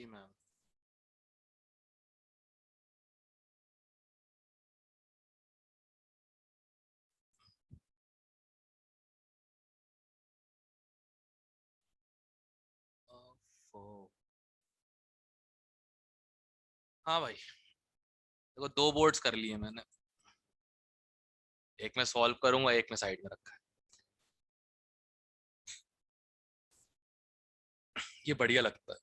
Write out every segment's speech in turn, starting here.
जी ma'am. हाँ भाई, देखो 2 बोर्ड्स कर लिए मैंने। एक मैं सॉल्व करूंगा, एक मैं साइड में रखा है। ये बढ़िया लगता है।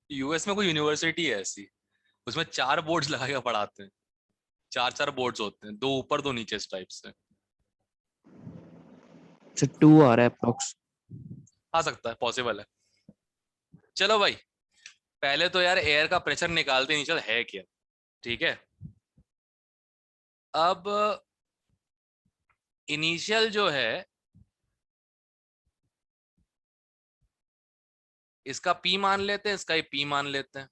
यूएस में कोई यूनिवर्सिटी है ऐसी, उसमें 4 बोर्ड्स लगा के पढ़ाते हैं। 4 4 बोर्ड्स होते हैं, 2 ऊपर 2 नीचे इस टाइप से। अच्छा 2 आ रहा है अप्रोक्स। आ सकता है, पॉसिबल है। चलो भाई, पहले तो यार एयर का प्रेशर निकालते नीचे है क्या। ठीक है। अब इनिशियल जो है इसका पी मान लेते हैं, इसका ही पी मान लेते हैं।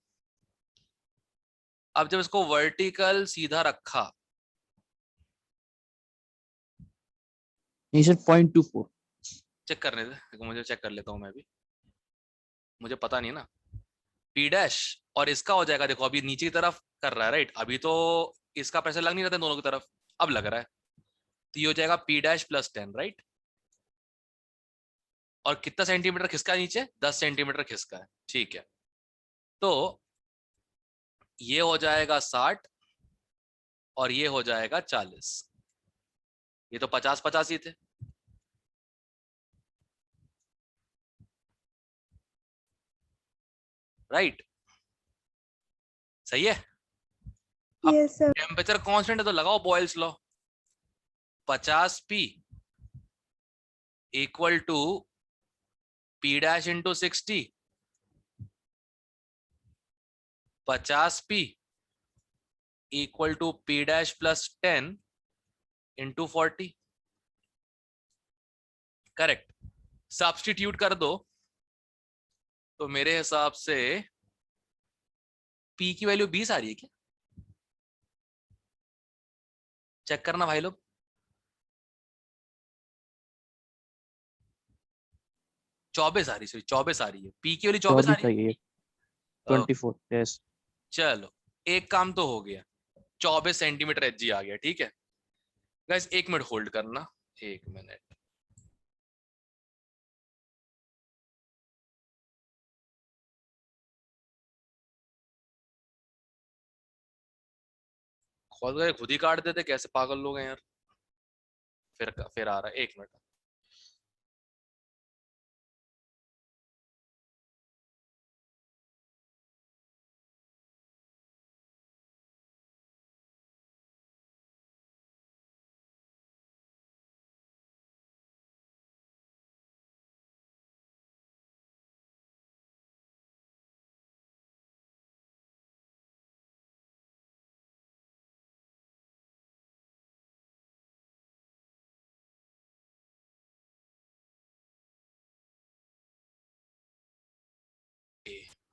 अब जब इसको वर्टिकल सीधा रखा, नहीं सर 0.24। चेक करने दे, देखो मुझे चेक कर लेता हूँ मैं भी, मुझे पता नहीं ना। पी डैश और इसका हो जाएगा, देखो अभी नीचे की तरफ कर रहा है राइट, अभी तो इसका प्रेशर लग नहीं रहा था दोनों की तरफ, अब लग रहा है। तो ये हो जाएगा पी डैश प्लस 10 राइट। और कितना सेंटीमीटर खिसका है नीचे, 10 सेंटीमीटर खिसका है। ठीक है। तो ये हो जाएगा 60 और ये हो जाएगा 40। ये तो 50 50 ही थे। राइट। सही है। अब यस सर। टेम्परेचर कांस्टेंट है तो लगाओ Boyle's law. 50p equal to P dash into 60। 50p equal to P dash plus 10 into 40। Correct. Substitute कर दो तो मेरे हिसाब से पी की वैल्यू 20 आ रही है क्या। चेक करना भाई लोग। 24 आ रही, सॉरी 24 आ रही है, पी की वैल्यू 24 आ 24 रही चाहिए। है। 24 यस। चलो, एक काम तो हो गया। 24 सेंटीमीटर एच जी आ गया। ठीक है गाइस, 1 मिनट होल्ड करना। 1 मिनट। खुद ही काट देते, कैसे पागल लोग हैं यार। फिर आ रहा है, 1 मिनट।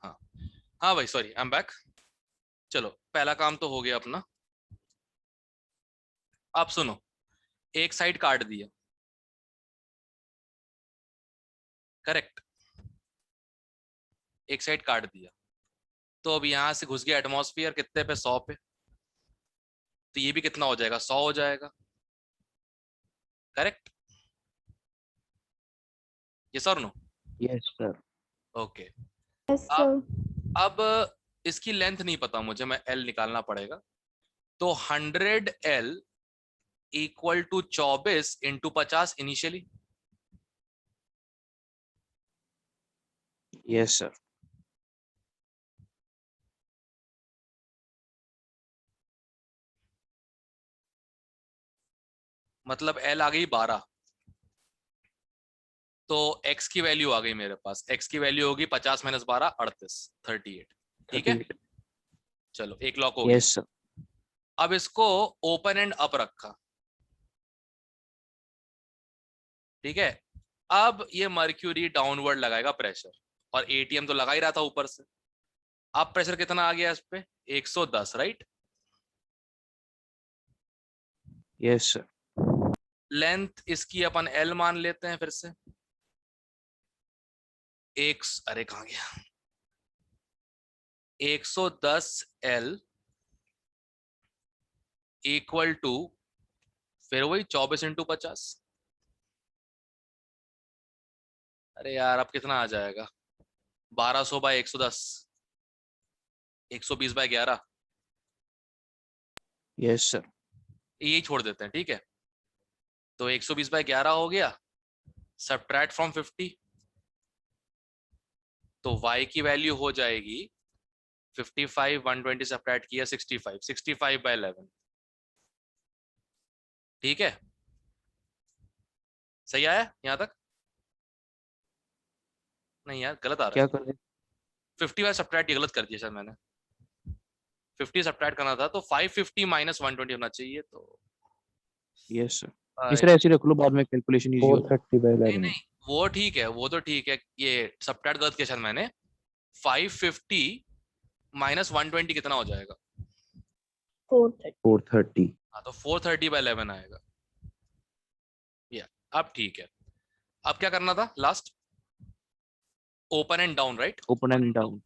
हाँ हाँ भाई, सॉरी आई एम बैक। चलो, पहला काम तो हो गया अपना। आप सुनो, एक साइड काट दिया। करेक्ट। एक साइड काट दिया, तो अब यहां से घुस गया एटमॉस्फेयर कितने पे, 100 पे। तो ये भी कितना हो जाएगा, 100 हो जाएगा। करेक्ट। ये sir no. Yes sir. Okay. Yes अब सर। अब इसकी लेंथ नहीं पता मुझे, मैं एल निकालना पड़ेगा। तो 100L equal to 24 × 50 initially. Yes sir. मतलब एल आ गई 12। तो एक्स की वैल्यू आ गई मेरे पास, एक्स की वैल्यू होगी 50 - 12 38, 38। ठीक है। 38। चलो, एक लॉक हो गया। Yes sir. अब इसको ओपन एंड अप रखा। ठीक है, अब ये मर्क्यूरी डाउनवर्ड लगाएगा प्रेशर, और एटीएम तो लगा ही रहा था ऊपर से। अब प्रेशर कितना आ गया इस पे, 110, राइट। Yes sir. लेंथ इसकी अपन एल मान लेते हैं फिर से। अरे कहाँ गया, 110 एल इक्वल टू, फिर वही 24 × 50। अरे यार अब कितना आ जाएगा, 1200/110, 120/11। Yes sir. यही छोड़ देते हैं, ठीक है। तो 120/11 हो गया, सबट्रैक्ट फ्रॉम 50, तो y की वैल्यू हो जाएगी 55, 120 सबट्रैक्ट किया 65, 65/11। ठीक है, सही आया यहाँ तक? नहीं यार गलत आ रहा क्या है, कर रहे? 50 सबट्रैक्ट ये गलत कर दिया शायद मैंने, 50 सबट्रैक्ट करना था तो 550 - 120 होना चाहिए, तो यस सर। इस आए, तरह ऐसे रख लो, बाद में कैलकुलेशन इजी होगा। 430/11। नहीं वो ठीक है, वो तो ठीक है, ये सबट्रैक्ट गलत किया शायद मैंने। 550 - 120 कितना हो जाएगा? 430। हाँ तो 430/11 आएगा। या अब ठीक है, अब क्या करना था last, open and down, right. Open and down.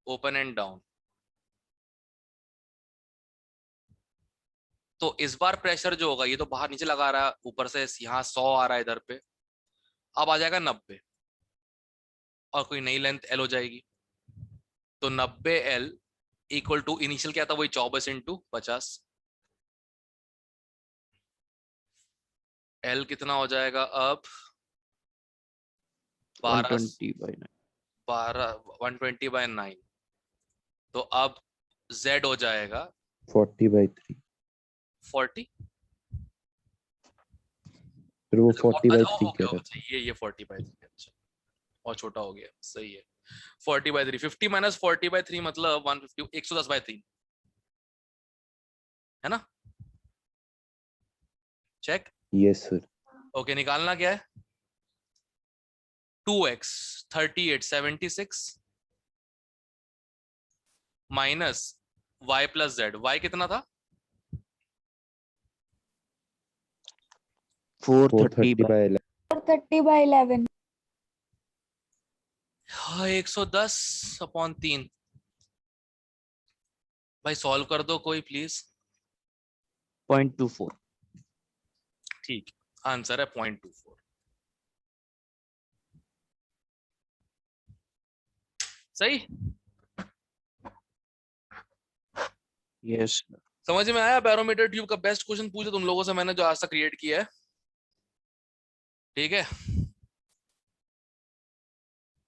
Open and down, तो इस बार प्रेशर जो होगा, ये तो बाहर नीचे लगा रहा है, ऊपर से यहाँ 100 आ रहा है इधर पे, अब आ जाएगा 90, और कोई नई लेंथ एल हो जाएगी, तो 90L इक्वल टू इनिशियल क्या था, वही 24 × 50। एल कितना हो जाएगा अब, 12, 120/9। 120/9, तो अब Z हो जाएगा 40/3। 40, फिर वो अच्छा 40/3 ओके कह ओके, रहा अच्छा था। ये 40/3, अच्छा और छोटा हो गया, सही है। 40/3, 50 - 40/3 मतलब 150, 110/3 है ना, चेक। Yes sir. ओके, निकालना क्या है, 2x 38 76 minus y + z, y कितना था, 430/11। 430/11। हाँ 110/3। भाई सॉल्व कर दो कोई प्लीज। 0.24। ठीक, आंसर है 0.24। सही, यस। समझ में आया। बैरोमीटर ट्यूब का बेस्ट क्वेश्चन पूछा तुम लोगों से मैंने जो आज तक क्रिएट किया है, ठीक है।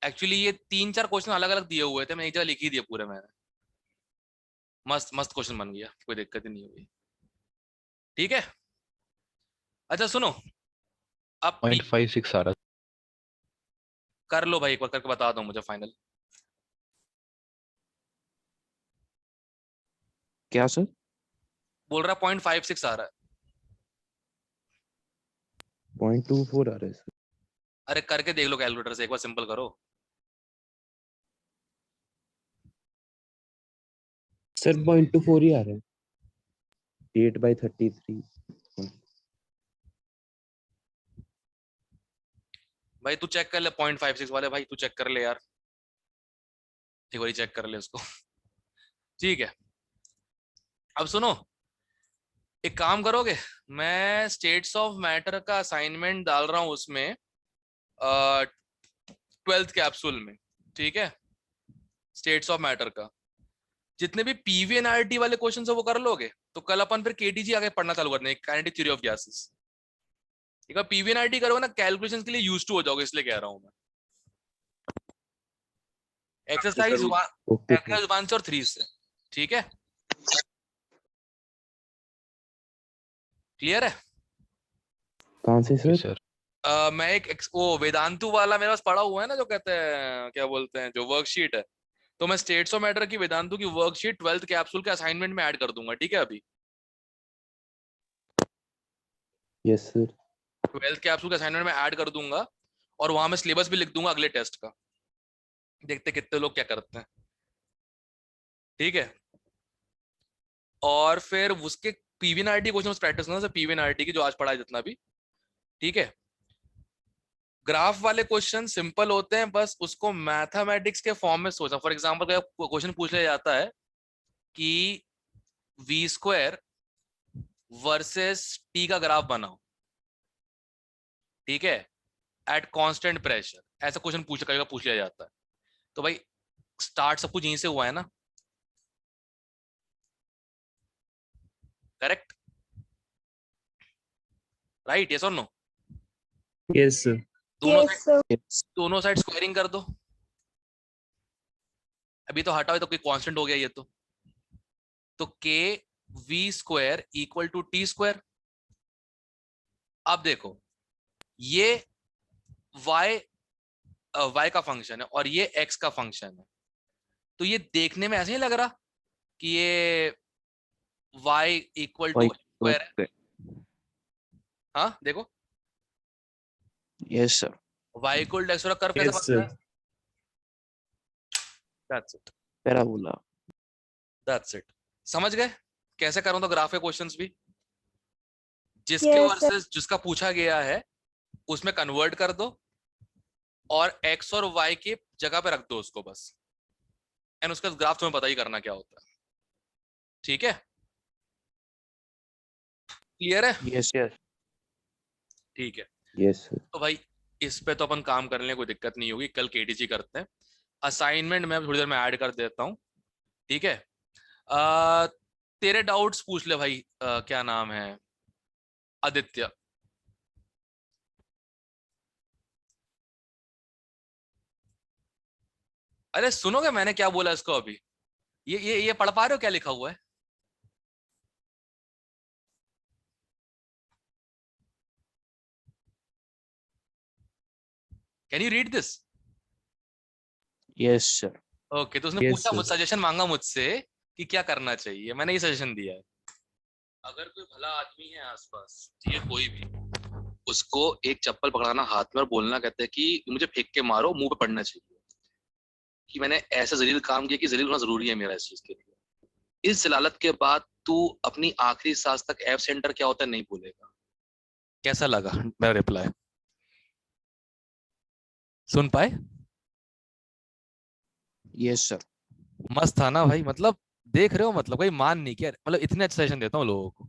एक्चुअली ये 3-4 क्वेश्चन अलग अलग दिए हुए थे, मैंने एक जगह लिख ही दिए पूरे मैंने। मस्त मस्त क्वेश्चन बन गया, कोई दिक्कत ही नहीं हुई, ठीक है। अच्छा सुनो, अब 0.56 आ रहा कर लो भाई, एक बार करके बता दो मुझे फाइनल। क्या सर? बोल रहा 0.56 आ रहा है। 0.24 आ रहा है सर। अरे करके देख लो कैलकुलेटर से एक बार, सिंपल करो। सर 0.24 ही आ रहा है। 8/33। भाई तू चेक कर ले 0.56 वाले, भाई तू चेक कर ले यार, एक बार चेक कर ले उसको। ठीक है, अब सुनो, एक काम करोगे, मैं स्टेट्स ऑफ मैटर का असाइनमेंट डाल रहा हूं उसमें 12th कैप्सूल में, ठीक है। स्टेट्स ऑफ मैटर का जितने भी पीवीएनआरटी वाले क्वेश्चन है वो कर लोगे, तो कल अपन फिर केटीजी आगे पढ़ना चालू करने, काइनेटिक थ्योरी ऑफ गैसेस। एक बार पीवीएनआरटी करोगे ना, कैलकुलेशंस के लिए यूज टू हो जाओगे, इसलिए कह रहा हूं मैं। Exercise okay sir. एक्सरसाइज 1 और 3 से, ठीक है, क्लियर है। कहाँ से है सर? सर। मैं वो वेदांतु वाला मेरे पास पढ़ा हुआ है ना, जो कहते हैं क्या बोलते हैं, जो वर्कशीट है, तो मैं स्टेट्स ऑफ मैटर की वेदांतु की वर्कशीट 12th कैप्सूल के असाइनमेंट में ऐड कर दूंगा, ठीक है अभी। Yes, sir. 12th कैप्सूल के असाइनमेंट में ऐड कर दूंगा और वहां में सिलेबस भी लिख दूंगा अगले टेस्ट का, देखते कितने लोग क्या करते हैं, ठीक है। और फिर उसके पीवीएनआरटी क्वेश्चन प्रैक्टिस करना, सर पीवीएनआरटी की जो आज पढ़ा है जितना भी, ठीक है। ग्राफ वाले क्वेश्चन सिंपल होते हैं, बस उसको मैथमेटिक्स के फॉर्म में सोचना। फॉर एग्जांपल क्वेश्चन पूछ लिया जाता है कि v² वर्सेस टी का ग्राफ बनाओ, ठीक है, एट कांस्टेंट प्रेशर, ऐसा क्वेश्चन पूछ लिया जाता है। तो भाई स्टार्ट सब कुछ यहीं से हुआ है ना, करेक्ट, राइट, यस और no? Yes, sir. Yes, sir. Yes. दोनों साइड स्क्वायरिंग कर दो, अभी तो हटाओ, तो कोई कांस्टेंट हो गया ये तो k v² equal to t²। अब देखो ये y का फंक्शन है और ये x का फंक्शन है, तो ये देखने में ऐसे नहीं लग रहा कि ये y इक्वल टू स्क्वायर है? हाँ देखो, Yes, sir. y equal to x वाला कर्व कैसे Yes, बनता है? sir. That's it. Parabola. That's it. समझ गए कैसे करूं तो ग्राफ के क्वेश्चंस भी, जिसके Yes, वर्सेस जिसका पूछा गया है उसमें कन्वर्ट कर दो और x और y की जगह पे रख दो उसको बस, एंड उसका ग्राफ तुम्हें पता ही करना क्या होता है, ठीक है, क्लियर है? Yes, yes. ठीक है, Yes, sir. तो भाई इस पे तो अपन काम करने कोई दिक्कत नहीं होगी, कल केटीजी करते हैं। असाइनमेंट में थोड़ी देर में ऐड कर देता हूँ, ठीक है। तेरे डाउट्स पूछ ले भाई, क्या नाम है, आदित्य। अरे सुनोगे मैंने क्या बोला इसको अभी? ये पढ़ पा रहे हो क्या लिखा हुआ है? Can you read this? Yes, sir. Okay, तो उसने Yes, पूछा, sir. मुझ सजेशन मांगा मुझसे कि क्या करना चाहिए, मैंने ये सजेशन दिया है। अगर कोई भला आदमी है आसपास, ठीक है, कोई भी, उसको एक चप्पल पकड़ाना हाथ में और बोलना, कहते हैं कि मुझे फेंक के मारो, मुंह पे पड़ना चाहिए कि मैंने ऐसा जलील काम किया कि जलील होना जरूरी है मेरा इस चीज के लिए। इस जलालत के बाद तू अपनी आखिरी सांस तक एफ सेंटर क्या होता है नहीं भूलेगा। कैसा लगा मेरा रिप्लाई? सुन पाए? Yes, sir. मस्त था ना भाई, मतलब देख रहे हो, मतलब कोई मान नहीं किया, मतलब इतने अच्छे सजेशन देता हूँ लोगों को।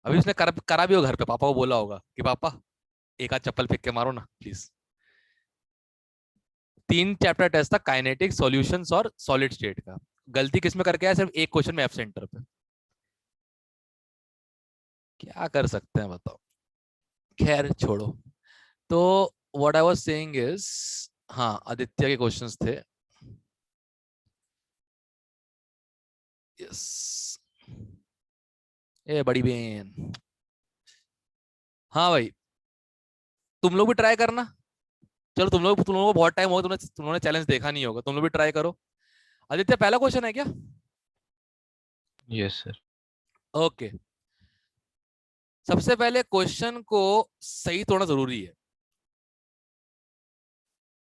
अभी उसने करा भी हो घर पे, पापा को बोला होगा कि पापा एक आध चप्पल फेंक के मारो ना प्लीज। 3 चैप्टर टेस्ट था, काइनेटिक, सॉल्यूशंस और सॉलिड स्टेट का। गलती किसमें करके आया? सिर्फ एक क्वेश्चन में एफ सेंटर पे। क्या कर सकते हैं बताओ, खैर छोड़ो। तो what I was saying is, हाँ आदित्य के क्वेश्चंस थे, यस, ए बड़ी बहन, हाँ भाई तुम लोग भी ट्राई करना। चलो तुम लोगों को बहुत टाइम हो, तुमने चैलेंज देखा नहीं होगा, तुम लोग भी ट्राई करो। आदित्य पहला क्वेश्चन है क्या? Yes, sir. ओके, सबसे पहले क्वेश्चन को सही तोड़ना जरूरी है।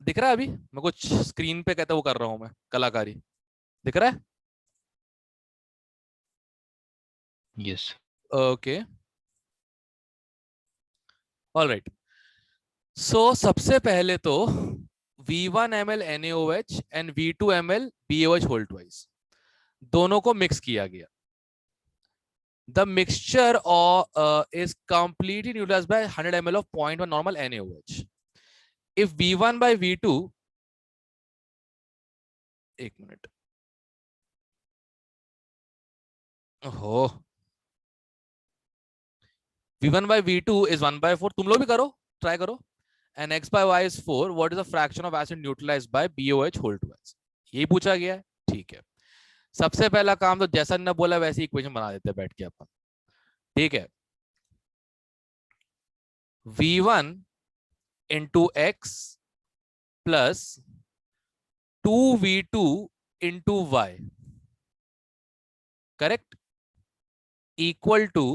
दिख रहा है अभी मैं कुछ स्क्रीन पे कहता वो कर रहा हूं मैं, कलाकारी दिख रहा है? Yes. Okay, alright. सो सबसे पहले तो V1 ml NaOH and V2 ml BaOH whole twice दोनों को मिक्स किया गया। The mixture is completely neutralized by 100 ml of 0.1 normal NaOH. If V1 by V2, एक मिनट, ओहो, V1 by V2 is 1/4, तुम लोग भी करो, ट्राई करो, and X by Y is 4. What is the fraction of acid neutralized by BOH whole twice? यही पूछा गया है, ठीक है। सबसे पहला काम तो जैसा ने बोला वैसे इक्वेशन बना देते हैं बैठ के अपन, ठीक है। V1 into X plus 2V2 into Y, correct, equal to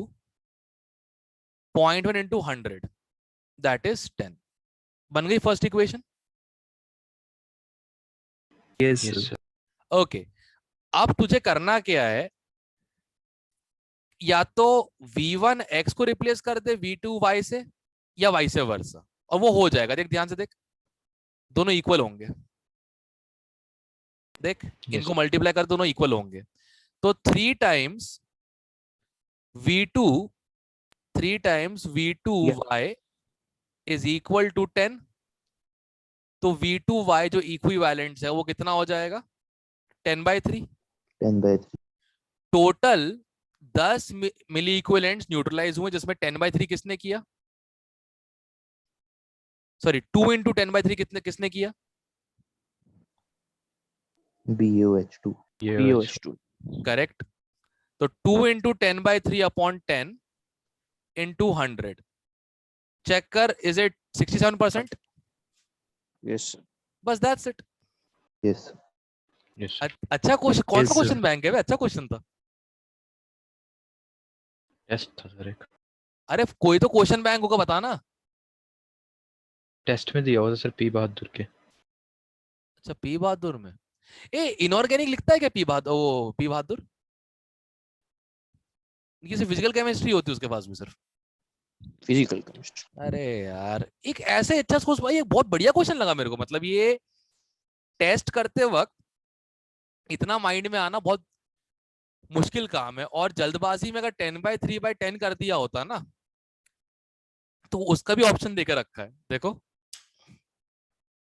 0.1 into 100 that is 10. बन गई first equation? Yes, Yes, sir. sir. Okay, अब तुझे करना क्या है, या तो v1 x को रिप्लेस कर दे v2 y से, या वाई से वर्सा, और वो हो जाएगा। देख ध्यान से देख, दोनों इक्वल होंगे। देख इनको मल्टीप्लाई कर, दोनों इक्वल होंगे। तो 3 times v2 Yeah. y is equal to 10। तो v2y जो इक्विवेलेंट है वो कितना हो जाएगा? 10/3। 10/3. टोटल 10 मिली इक्विवेलेंट्स न्यूट्रलाइज हुए, जिसमें 10/3 किसने किया? सॉरी, 2 into 10/3 किसने किया? BOH2. BOH2. करेक्ट। तो 2 into 10/3 upon 10 into 100, चेक कर, इज इट 67%? Yes, sir. बस that's it. Yes, sir. Yes, sir. अच्छा क्वेश्चन, कौन सा Yes, sir. क्वेश्चन बैंक है? अच्छा क्वेश्चन था। टेस्ट था सर एक। अरे कोई तो क्वेश्चन बैंक होगा, बताना। टेस्ट में दिया हुआ था सर पी बहादुर के। अच्छा, पी बहादुर में। ए, इनऑर्गेनिक लिखता है क्या पी बहादुर? ओ पी बहादुर किसी फिजिकल केमिस्ट्री होती है उसके पास भी सिर्फ। Physical chemistry. अरे यार, एक ऐसे अच्छा सोच भाई, एक बहुत बढ़िया क्वेश्चन लगा मेरे को। मतलब ये टेस्ट करते वक्त इतना माइंड में आना बहुत मुश्किल काम है, और जल्दबाजी में अगर 10/3/10 कर दिया होता ना, तो उसका भी ऑप्शन देकर रखा है, देखो।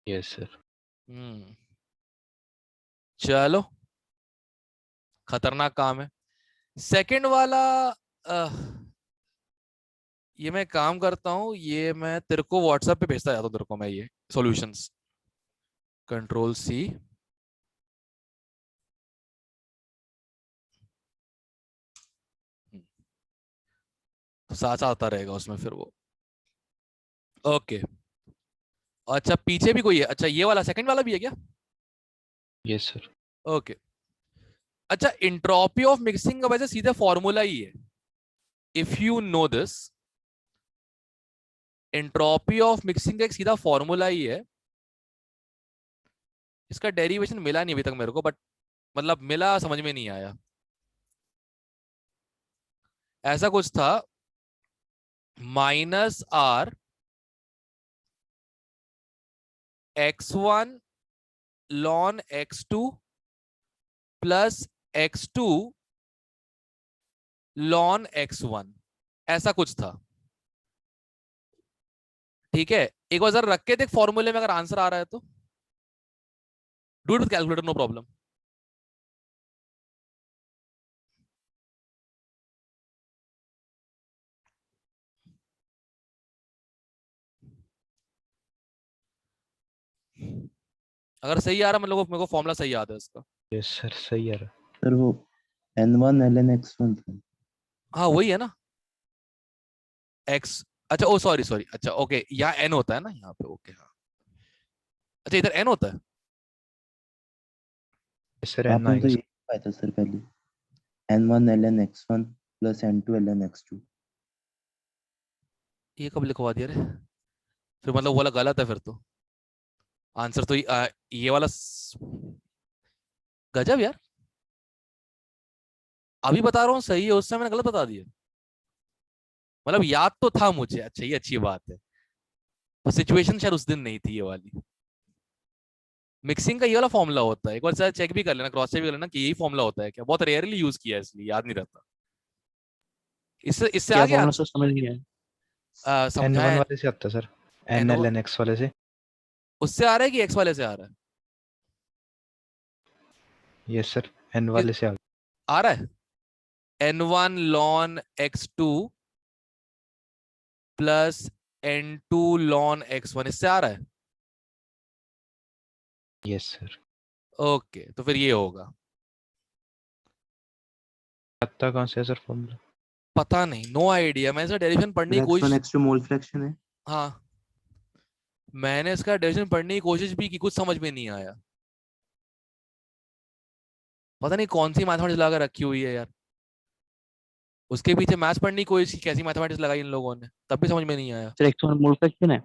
Yes sir. चलो, खतरनाक काम है। सेकंड वाला, ये मैं काम करता हूं, ये मैं तेरे को व्हाट्सएप पे भेजता जाता हूं, तेरे को मैं ये सॉल्यूशंस, Ctrl+C। तो साथ आता रहेगा उसमें फिर वो। ओके, अच्छा पीछे भी कोई है? अच्छा, ये वाला सेकंड वाला भी है क्या? Yes sir. ओके, अच्छा इंट्रोपी ऑफ मिक्सिंग का वैसे सीधा फॉर्मूला ही है, if you know this. Entropy of mixing का एक सीधा फॉर्मूला ही है। इसका डेरिवेशन मिला नहीं अभी तक मेरे को, बट मतलब मिला, समझ में नहीं आया। ऐसा कुछ था, -r x1 ln x2 plus x2 ln x1, ऐसा कुछ था। ठीक है, एक बार जरा रख के देख फॉर्मूले में, अगर आंसर आ रहा है तो do it with calculator, no problem. अगर सही आ रहा, मतलब मेरे को फॉर्मूला सही याद है इसका। यस सर, सही है। सर वो N1 ln x1 था। हाँ वही है ना, x। अच्छा ओ सॉरी सॉरी, अच्छा ओके, यहाँ n होता है ना यहाँ पे, ओके हाँ। अच्छा इधर n होता है। सर एन आपने तो आएगा ये पाया था सर पहले, N1 ln x1 plus N2 ln x2। ये कब लिखवा दिया रे? फिर मतलब वो वाला गलत है फिर तो। आंसर तो ये वाला गजब यार, अभी बता रहा हूँ सही है, उस समय मैंने गलत बता दिया। मतलब याद तो था मुझे, अच्छा ये अच्छी बात है, पर सिचुएशन शायद उस दिन नहीं थी ये वाली। मिक्सिंग का ये वाला फॉर्मूला होता है, एक बार सर चेक भी कर लेना, क्रॉस चेक भी कर लेना कि यही फॉर्मूला होता है क्या। बहुत रेयरली यूज किया है इसलिए याद नहीं रहता। इससे इससे क्या आगे फॉर्मूला सर समझ नहीं आया। समझाया N1 वाले से आता sir, N N1 ln x वाले से। उससे आ रहा है कि x वाले से आ रहा है? यस सर, N वाले से आ रहा है N1 ln x2 plus N2 ln x1, इससे आ रहा है। Yes sir. ओके, तो फिर ये होगा। आता कौन से है सर फॉर्मूला? पता नहीं, नो आइडिया। मैं इसका डेरिवेशन पढ़ने की x1 कोशिश, x2 मोल फ्रैक्शन है। हाँ मैंने इसका डेरिवेशन पढ़ने की कोशिश भी की, कुछ समझ में नहीं आया। पता नहीं कौन सी मैथमेटिक्स लाकर रखी हुई है यार। उसके पीछे मैथ्स पढ़नी कोई सी कैसी मैथमेटिक्स लगाई इन लोगों ने, तब भी समझ में नहीं आया। सर x1 मोल फ्रैक्शन है।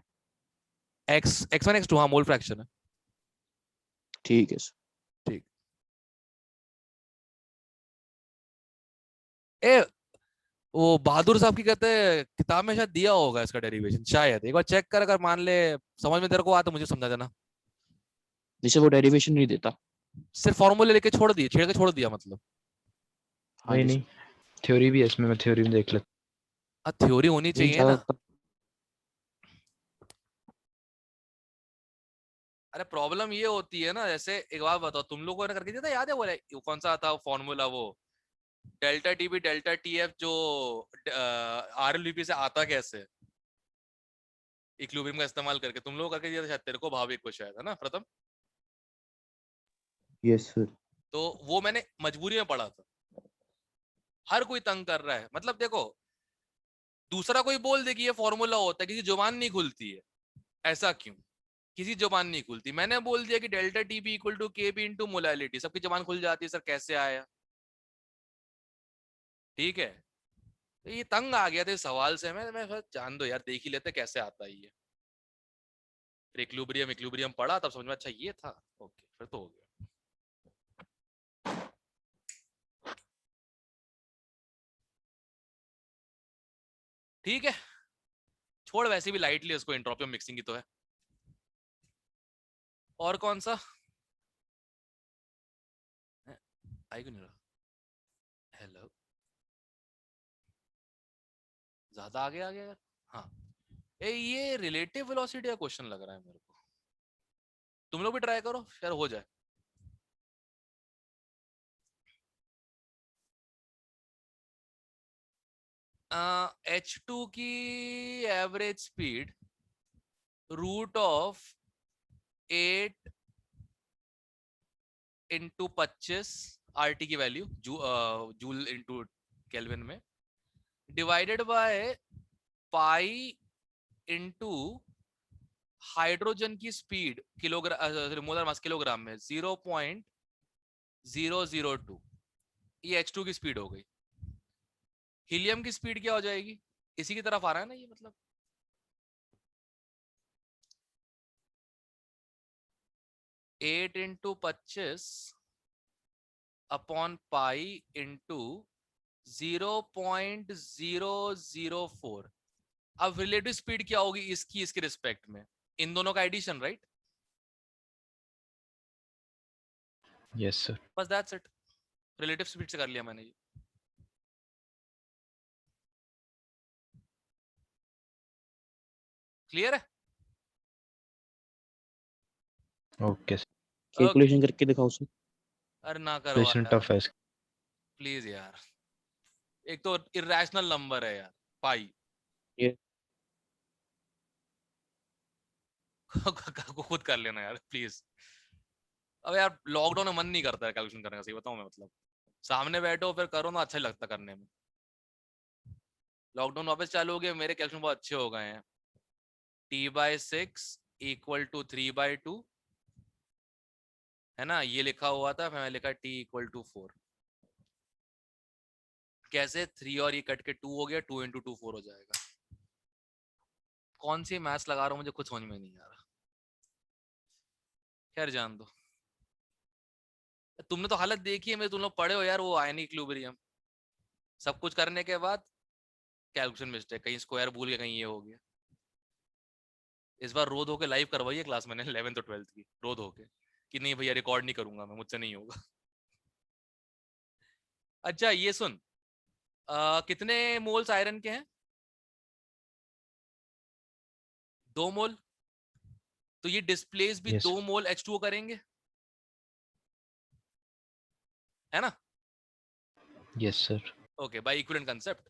x1 x2 हाँ मोल फ्रैक्शन है। ठीक है सर। ठीक। ए वो बहादुर साहब की कहते हैं किताब में शायद दिया होगा इसका डेरिवेशन, शायद एक बार चेक कर, अगर मान ले समझ में तेरे को आ तो मुझे समझा देना। जैसे वो डेरिवेशन नहीं देता। सिर्फ फॉर्मूले लेके छोड़ दिए, छेड़ के छोड़ दिया मतलब। हाँ नहीं जी नहीं, थ्योरी भी है इसमें, मैं थ्योरी में देख लेता। थ्योरी होनी नहीं चाहिए ना। ज्यादातर। अरे प्रॉब्लम ये होती है ना, जैसे एक बात बताओ, तुम लोगों ने करके दिया था, याद है वो कौन सा था फॉर्मूला, वो डेल्टा टीबी डेल्टा टीएफ जो आरएलवीपी से आता कैसे, इक्विलिब्रियम का इस्तेमाल करके तुम लोग करके दिया था शायद, तेरे को भाविक को शायद, है ना प्रथम? Yes, sir. तो वो मैंने मजबूरी में पढ़ा था। हर कोई तंग कर रहा है, मतलब देखो दूसरा कोई बोल दे कि ये फॉर्मूला होता है, किसी जुबान नहीं खुलती है। ऐसा क्यों? किसी जुबान नहीं खुलती। मैंने बोल दिया कि delta TB equal to KB into molality, सबकी जुबान खुल जाती है। सर कैसे आया? ठीक है, तो ये तंग आ गया था इस सवाल से। मैं जान दो यार, देख ही लेते कैसे आता है ये। फिर इक्विलिब्रियम इक्विलिब्रियम पढ़ा, तब समझ में अच्छा ये था। ओके फिर तो हो गया। ठीक है, छोड़, वैसे भी लाइटली उसको, एंट्रोपी मिक्सिंग की तो है। और कौन सा आई क्यों नहीं रहा? हेलो, ज्यादा आगे आ गया यार। हाँ, ये रिलेटिव वेलोसिटी का क्वेश्चन लग रहा है मेरे को। तुम लोग भी ट्राई करो, शायद हो जाए। H2 की average speed root of 8 into 25 RT की वैल्यू जूल इंटू केल्विन में, divided by pi into hydrogen की speed kilogram molar mass kilogram में 0.002। ये H2 की स्पीड हो गई। हीलियम की स्पीड क्या हो जाएगी? इसी की तरफ आ रहा है ना ये, मतलब 8 इंटू 25 अपॉन पाई इंटू 0.004। अब रिलेटिव स्पीड क्या होगी इसकी, इसके रिस्पेक्ट में, इन दोनों का एडिशन, राइट? Yes sir. बस दैट्स इट, रिलेटिव स्पीड से कर लिया मैंने ये। क्लियर है? Okay sir. कैलकुलेशन करके दिखाओ सर। अरे ना करो क्वेश्चन यार, टफ है इसका। प्लीज यार, एक तो इरेशनल नंबर है यार पाई। ये खुद कर लेना यार प्लीज। अब यार लॉकडाउन में मन नहीं करता है कैलकुलेशन करने का, सही बताऊं मैं, मतलब सामने बैठो फिर करो ना, अच्छा ही लगता करने में। लॉकडाउन वापस चालू हो गया, मेरे कैलकुलेशन बहुत अच्छे हो गए हैं। T/6 इक्वल टू 3/2, है ना? ये लिखा हुआ था, मैंने लिखा T इक्वल टू 4। कैसे 3 और ये कट के 2 हो गया, 2 इंटू 2 4 हो जाएगा। कौन सी मैथ्स लगा रहा हूँ मुझे खुद समझ में नहीं आ रहा। खैर जान दो, तुमने तो हालत देखी है मेरे, तुम लोग पढ़े हो यार वो आयनिक इक्विलिब्रियम, सब कुछ करने के बाद कैलकुलेशन मिस्टेक, कहीं स्क्वायर भूल गया, कहीं ये हो गया। इस बार रोज होके लाइव करवाइए क्लास मैंने 11th और 12th की, रोज होके, कि नहीं भैया रिकॉर्ड नहीं करूंगा मैं, मुझसे नहीं होगा। अच्छा ये सुन, कितने मोल्स आयरन के हैं? 2 मोल। तो ये डिस्प्लेस भी यस 2 मोल H2O करेंगे, है ना? Yes sir. Okay, by equivalent concept.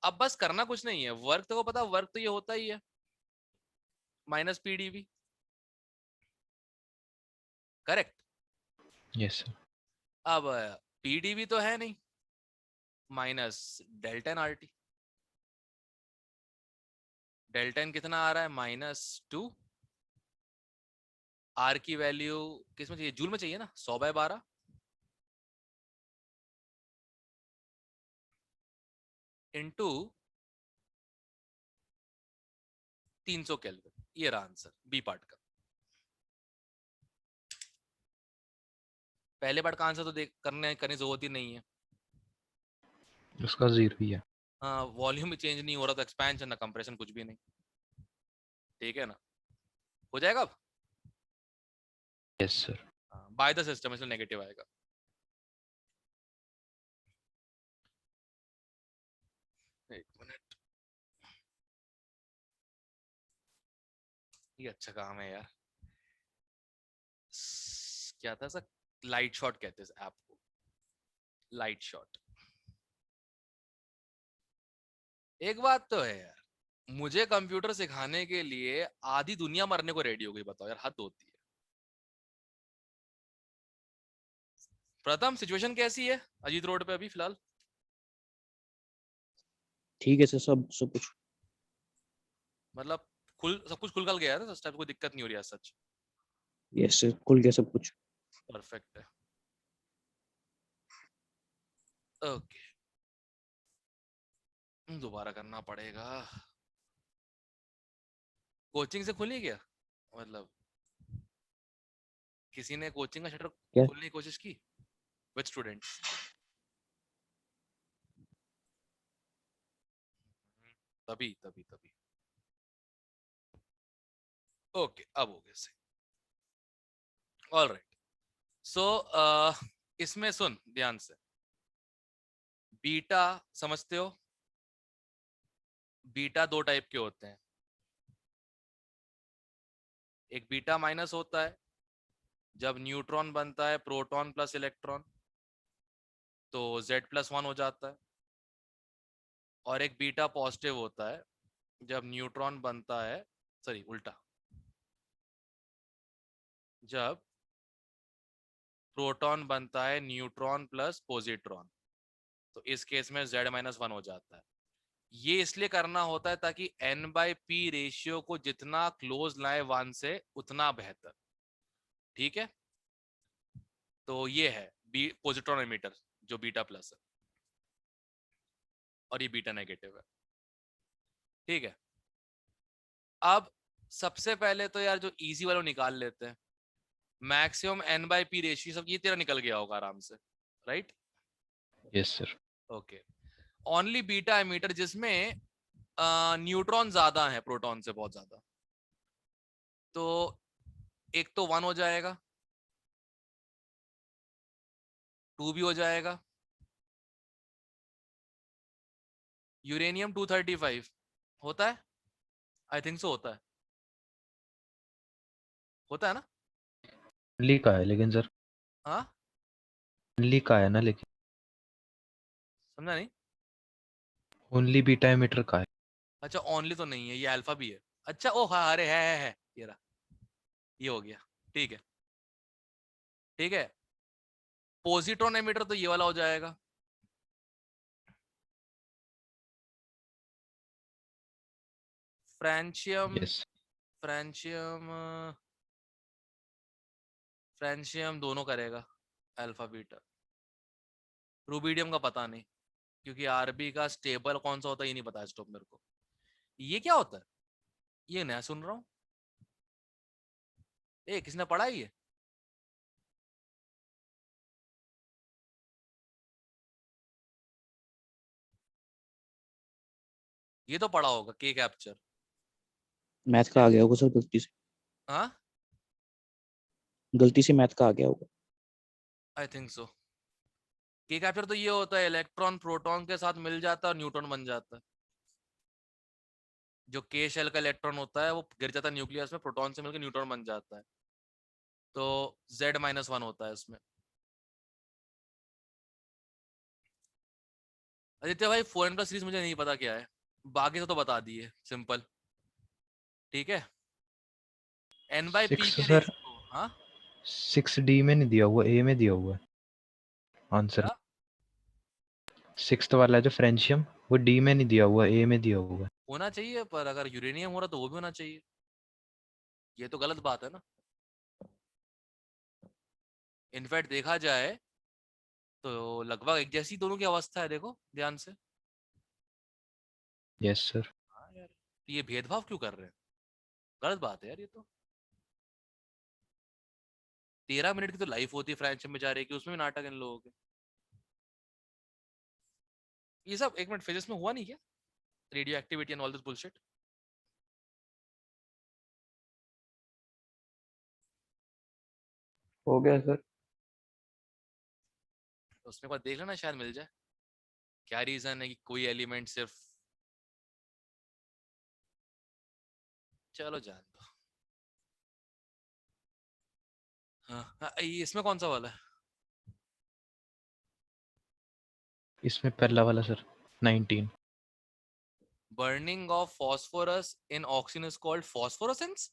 अब बस करना कुछ नहीं है, वर्क तो को पता, वर्क तो ये होता ही है minus PdV, correct? Yes sir. अब PdV तो है नहीं, minus delta N RT। Delta N कितना आ रहा है? -2। R की वैल्यू किस में चाहिए? जूल में चाहिए ना, 100/12। Into 300 kelvin. ये रहा आंसर बी पार्ट का। पहले पार्ट का आंसर तो देख करने करने की जरूरत ही नहीं है। उसका 0 ही है। हाँ, वॉल्यूम भी चेंज नहीं हो रहा, तो एक्सपेंशन ना कंप्रेशन कुछ भी नहीं। ठीक है ना, हो जाएगा अब। Yes sir. By the system इसमें नेगेटिव आएगा। एक मिनट, ये अच्छा काम है यार। क्या था सर, लाइट शॉट कहते हैं ऐप को, लाइट शॉट। एक बात तो है यार, मुझे कंप्यूटर सिखाने के लिए आधी दुनिया मरने को रेडी हो गई। बताओ यार, हद होती है। प्रथम सिचुएशन कैसी है अजीत रोड पे अभी फिलहाल? ठीक है सर, सब कुछ। मतलब खुल सब कुछ खुल गया है ना, कोई दिक्कत नहीं हो रही है सच? यस सर, खुल गया सब कुछ। परफेक्ट है। ओके, दोबारा करना पड़ेगा। कोचिंग से खुली क्या? मतलब किसी ने कोचिंग का शटर क्या? खोलने की कोशिश की विद स्टूडेंट्स? तभी तभी तभी। ओके, अब हो गया सही। ऑलराइट, सो इसमें सुन ध्यान से। बीटा समझते हो? बीटा दो टाइप के होते हैं। एक बीटा माइनस होता है जब न्यूट्रॉन बनता है प्रोटॉन प्लस इलेक्ट्रॉन, तो Z+1 हो जाता है। और एक बीटा पॉजिटिव होता है जब न्यूट्रॉन बनता है, सॉरी उल्टा, जब प्रोटॉन बनता है न्यूट्रॉन प्लस पॉजिट्रॉन, तो इस केस में Z-1 हो जाता है। ये इसलिए करना होता है ताकि N/P रेशियो को जितना क्लोज लाए 1 से उतना बेहतर। ठीक है, तो ये है पॉजिट्रॉन एमिटर जो बीटा प्लस है, और ये बीटा नेगेटिव है। ठीक है, अब सबसे पहले तो यार जो इजी वाला निकाल लेते हैं। मैक्सिमम N/P रेशियो, सब ये तेरा निकल गया होगा आराम से, right? Yes sir. Okay, only beta emitter जिसमें न्यूट्रॉन ज्यादा है प्रोटॉन से बहुत ज्यादा, तो एक तो 1 हो जाएगा, 2 भी हो जाएगा। यूरेनियम 235 होता है, आई थिंक सो होता है ना? ओनली का है लेकिन सर, हाँ, ओनली का है ना, लेकिन समझा नहीं। ओनली बीटा एमिटर का है। अच्छा, ओनली तो नहीं है, ये अल्फा भी है। अच्छा, ओ हाँ, अरे है ये रहा, ये हो गया। ठीक है, ठीक है। पॉजिट्रॉन एमिटर तो ये वाला हो जाएगा। Francium, yes. फ्रेंशियम फ्रेंशियम दोनों करेगा, अल्फा बीटा। रूबीडियम का पता नहीं, क्योंकि आरबी का स्टेबल कौन सा होता है ये नहीं पता स्टॉप मेरे को। ये क्या होता है, ये नया सुन रहा हूँ। किसने पढ़ा है ये? ये तो पढ़ा होगा, के कैप्चर। मैथ का आ गया होगा सर, गलती से। हाँ, गलती से मैथ का आ गया होगा। I think so. के कैप्चर तो ये होता है, इलेक्ट्रॉन प्रोटॉन के साथ मिल जाता है और न्यूट्रॉन बन जाता है। जो के शेल का इलेक्ट्रॉन होता है वो गिर जाता है न्यूक्लियस में, प्रोटॉन से मिलकर न्यूट्रॉन बन जाता है, तो Z-1 होता है इसमें। आदित्य भाई, 4n+ सीरीज मुझे नहीं पता क्या है, बाकी तो बता दिए सिंपल। ठीक है, N/P 6 के सर, रेशियो। हाँ, 6D में नहीं दिया हुआ, ए में दिया हुआ है आंसर। क्या? 6th वाला जो फ्रेंशियम, वो डी में नहीं दिया हुआ, ए में दिया हुआ है। होना चाहिए, पर अगर यूरेनियम हो रहा तो वो भी होना चाहिए। ये तो गलत बात है ना। इनफैक्ट देखा जाए तो लगभग एक जैसी दोनों की अवस्था है, देखो ध्यान से। Yes sir. हाँ यार, ये भेदभाव क्यों कर रहे हैं? गलत बात है यार ये तो। 13 मिनट की तो लाइफ होती है फ्रेंडशिप में जा रही है कि उसमें भी नाटक इन लोगों के। ये सब एक मिनट फिजिक्स में हुआ नहीं क्या? Radio activity and all this bullshit. हो गया सर। उसमें एक बार देख लेना, शायद मिल जाए क्या रीजन है कि कोई एलिमेंट सिर्फ। चलो जान दो। हाँ हाँ, ये इसमें कौन सा वाला है? इसमें पहला वाला sir 19। Burning of phosphorus in oxygen is called phosphorescence.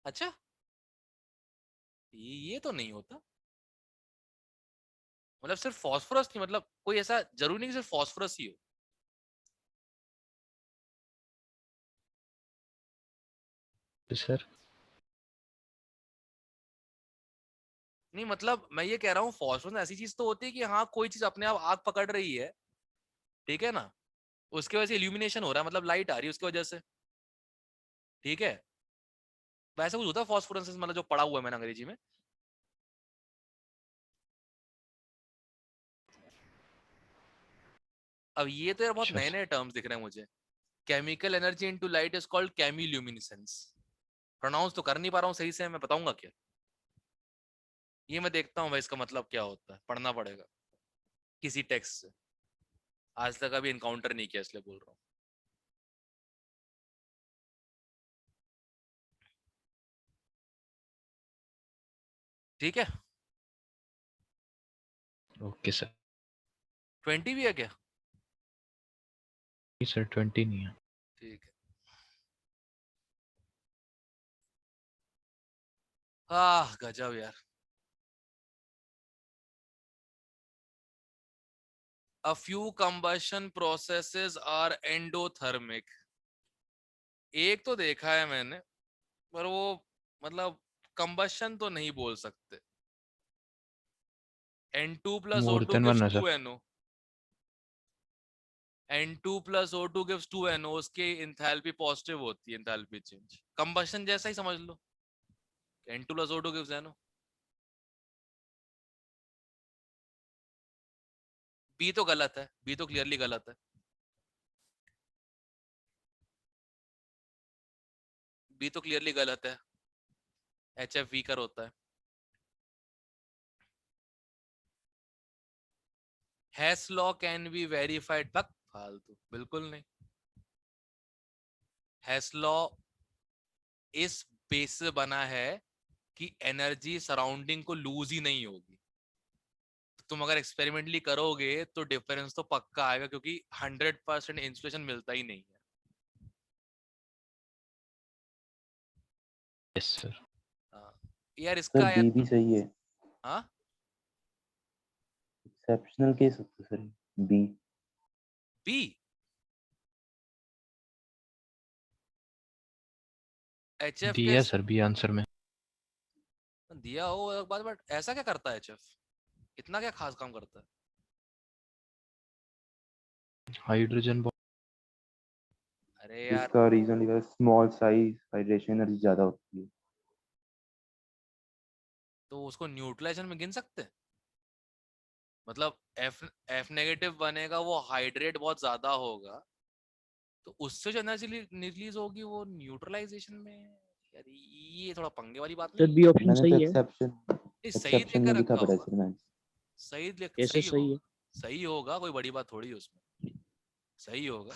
अच्छा, ये तो नहीं होता। मतलब सिर्फ फॉस्फोरस नहीं, मतलब कोई ऐसा जरूरी नहीं कि सिर्फ फॉस्फोरस ही हो। सर नहीं मतलब मैं ये कह रहा हूँ फॉस्फोरस ऐसी चीज तो होती है कि हाँ कोई चीज अपने आप आग पकड़ रही है, ठीक है ना, उसके वजह से इल्यूमिनेशन हो रहा है, मतलब लाइट आ रही है उसकी वजह से, ठीक है। वैसा कुछ होता है फॉस्फोरेंस, मतलब जो पढ़ा हुआ है मैंने अंग्रेजी में। अब ये तो यार बहुत अच्छा नए नए टर्म्स दिख रहे हैं मुझे। Chemical energy into light is called chemiluminescence. Pronounce तो कर नहीं पा रहा हूँ सही से, मैं बताऊंगा क्या? ये मैं देखता हूँ भाई, इसका मतलब क्या होता है, पढ़ना पड़ेगा किसी टेक्स्ट से। आज तक अभी इनकाउंटर नहीं किया इसलिए बोल रहा हूँ। ठीक है। Okay sir. 20 भी है क्या? नहीं सर 20 नहीं है। ठीक है। आह गजब यार। A few combustion processes are endothermic। एक तो देखा है मैंने, पर वो मतलब कंबशन तो नहीं बोल सकते। N2 plus मोर O2 देन gives वन है sir. 2NO। N2 plus O2 gives 2NO, उसकी इंथैल्पी पॉजिटिव होती है, इंथैल्पी चेंज कंबशन जैसा ही समझ लो। N2 plus O2 gives NO। B तो गलत है, बी तो क्लियरली गलत है। बी तो क्लियरली गलत है। HF वीकर होता है। Hess law can be verified, बक फालतू, बिल्कुल नहीं। हैस लॉ इस बेस से बना है कि एनर्जी सराउंडिंग को लूज ही नहीं होगी। तुम अगर एक्सपेरिमेंटली करोगे तो डिफरेंस तो पक्का आएगा, क्योंकि 100% इंसुलेशन मिलता ही नहीं है। Yes sir. हाँ। यार सर इसका बी यार। भी सही है। हाँ, एक्सेप्शनल केस होता है सर बी। बी। HF के दिया सर बी आंसर में। दिया हो एक बात, बट ऐसा क्या करता है HF? इतना क्या खास काम करता है? हाइड्रोजन अरे यार, इसका रीजन लिखा है स्मॉल साइज हाइड्रेशन एनर्जी ज्यादा होती है। तो उसको न्यूट्रलाइजेशन में गिन सकते हैं? मतलब F नेगेटिव बनेगा, वो हाइड्रेट बहुत ज्यादा होगा, तो उससे जो एनर्जी रिलीज होगी वो न्यूट्रलाइजेशन में। यार ये थोड़ा पंगे वाली बात सर नहीं बी है? ऑप्शन मैंने तो सही है। एक्सेप्शन नहीं, सही एक्सेप्शन में लेकर लिखा रखा पड़ा है होगा। सर मैंने। कैसे सही सही है? होगा। सही होगा, कोई बड़ी बात थोड़ी है उसमें। सही होगा।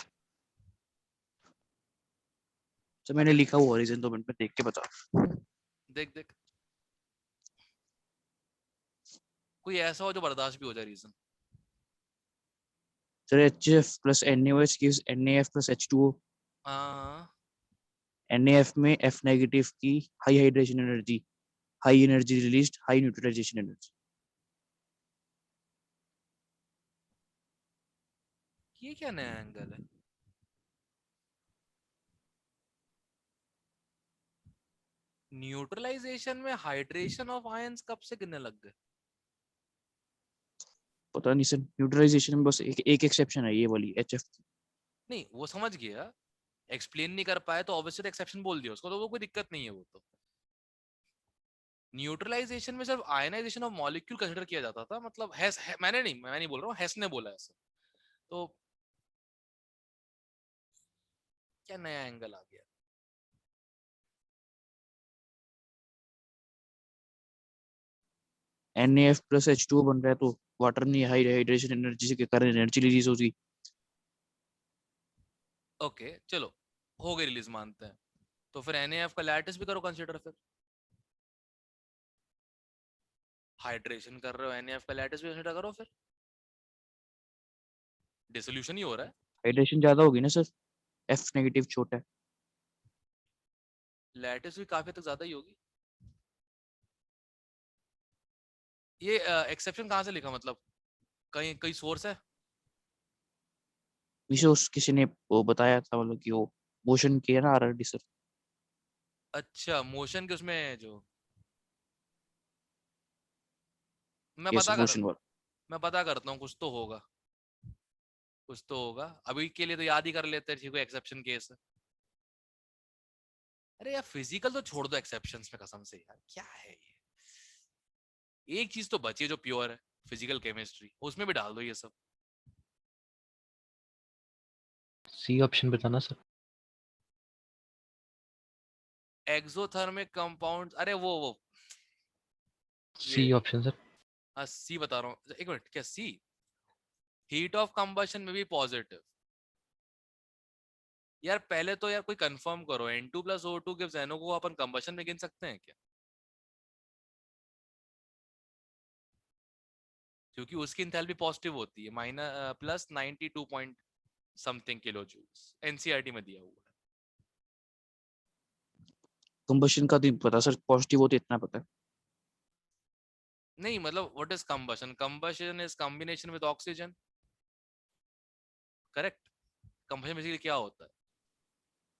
सर मैंने लिखा हुआ रीजन, 2 मिनट में देख के बता। देख देख, कोई ऐसा हो जो बर्दाश्त भी हो जाए reason. Sir HF plus NaOH gives NaF plus H2O। हाँ, NaF में F नेगेटिव की high hydration energy, high energy released, high neutralization energy. ये क्या नया एंगल है? न्यूट्रलाइजेशन में हाइड्रेशन ऑफ आयंस कब से गिनने लग गए? पता नहीं सर, न्यूट्रलाइजेशन में बस एक एक्सेप्शन है, ये वाली HF। नहीं वो समझ गया, एक्सप्लेन नहीं कर पाए तो ऑब्वियसली एक्सेप्शन बोल दिया उसको, तो वो कोई दिक्कत नहीं है। वो तो न्यूट्रलाइजेशन में सिर्फ आयनाइजेशन ऑफ मॉलिक्यूल कंसीडर किया जाता था, मतलब मैं नहीं बोल रहा हूँ, हेस ने बोला ऐसा। तो क्या नया एंगल आ गया? NaF प्लस H2O बन रहा है, तो वाटर में हाई हाइड्रेशन एनर्जी के कारण एनर्जी रिलीज होगी। ओके चलो, हो गई रिलीज मानते हैं, तो फिर NaF का लैटिस भी करो कंसीडर। फिर हाइड्रेशन कर रहे हो, NaF का लैटिस भी कंसीडर करो, फिर डिसोल्यूशन ही हो रहा है। हाइड्रेशन ज्यादा होगी ना सर, F नेगेटिव छोटा है। लैटिस भी काफी तक ज्यादा ही होगी। ये एक्सेप्शन कहाँ से लिखा, मतलब कहीं कहीं सोर्स है? किसी ने वो बताया था, मतलब कि वो मोशन के है ना RRD सर। अच्छा, मोशन के उसमें जो मैं यस पता कर मोशन वाला। मैं पता करता हूँ, कुछ तो होगा, कुछ तो होगा। अभी के लिए तो याद ही कर लेते हैं, कोई एक्सेप्शन केस है। अरे यार फिजिकल तो छोड़ दो एक्सेप्शंस में, कसम से यार क्या है ये। एक चीज तो बची है जो प्योर है, फिजिकल केमिस्ट्री, उसमें भी डाल दो ये सब। सी ऑप्शन बताना सर। एक्सोथर्मिक कंपाउंड, अरे वो ये सी ऑप्शन सर। हाँ सी बता रहा हूँ, एक मिनट, क्या सी? हीट ऑफ कंबशन में भी पॉजिटिव। यार पहले तो यार कोई कंफर्म करो, N2 plus O2 gives NO को अपन कंबशन में गिन सकते हैं क्या? क्योंकि उसकी इंथैल्पी पॉजिटिव होती है, minus +92 point something kilo joules, NCERT में दिया हुआ है। कंबशन का नहीं पता सर, पॉजिटिव होते इतना पता है। नहीं मतलब what is combustion? Combustion is combination with oxygen, correct? Combustion basically क्या होता है?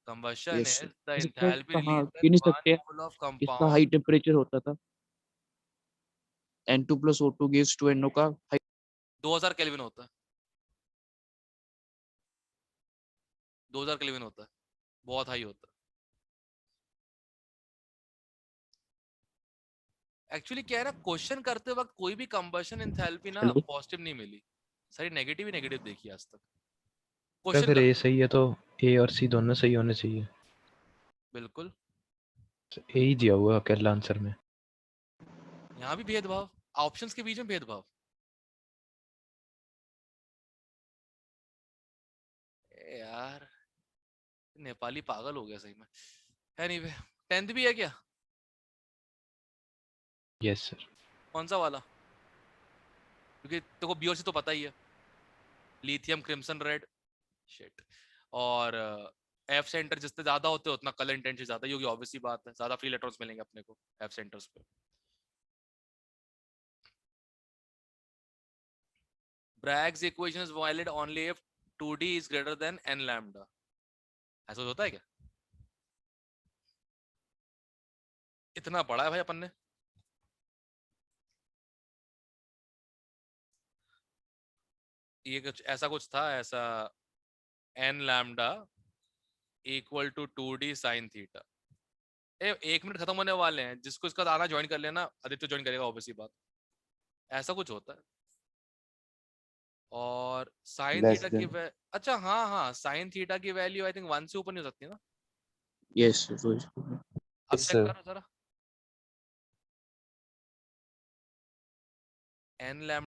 Combustion yes is the sir, enthalpy कहाँ रिलीज गिन व्हेन नहीं वन सकते, मोल ऑफ इसका हाई कंपाउंड। टेम्परेचर होता था। N2 plus O2 gives to NO का 2000 केल्विन होता है, 2000 केल्विन होता है, बहुत हाई होता है। एक्चुअली क्या है ना, क्वेश्चन करते वक्त कोई भी कंबशन एंथैल्पी ना हेलो पॉजिटिव नहीं मिली, सारी नेगेटिव ही नेगेटिव देखी आज तक तो क्वेश्चन अगर ए करते। सही है तो ए और सी दोनों सही होने चाहिए। बिल्कुल, ए ही दिया हुआ है केरला आंसर में। यहाँ भी भेदभाव, ऑप्शंस के बीच में भेदभाव। ए यार नेपाली पागल हो गया सही में। एनीवे, 10th भी है क्या? Yes sir. कौन सा वाला? क्योंकि तेको बी और सी तो पता ही है, लिथियम क्रिम्सन रेड, शिट। और एफ सेंटर जितने ज्यादा होते हैं उतना कलर इंटेंसिटी ज्यादा ही होगी, ऑब्वियसली बात है, ज्यादा फ्री इलेक्ट्रॉन्स मिलेंगे अपने को एफ सेंटर्स पे। Bragg's equation is valid only if 2D is greater than n lambda. ऐसा होता है क्या? इतना पढ़ा है भाई अपन ने। ये कुछ ऐसा कुछ था, ऐसा n lambda equal to 2D sine theta. 1 minute खत्म होने वाले हैं, जिसको इसका आना ज्वाइन कर लेना, आदित्य ज्वाइन करेगा ऑब्वियसली बात। ऐसा कुछ होता है। और साइन less थीटा की than अच्छा हाँ हाँ, साइन थीटा की वैल्यू आई थिंक 1 से ऊपर नहीं हो सकती ना। यस अब यस चेक सर। करो जरा, n लैम्डा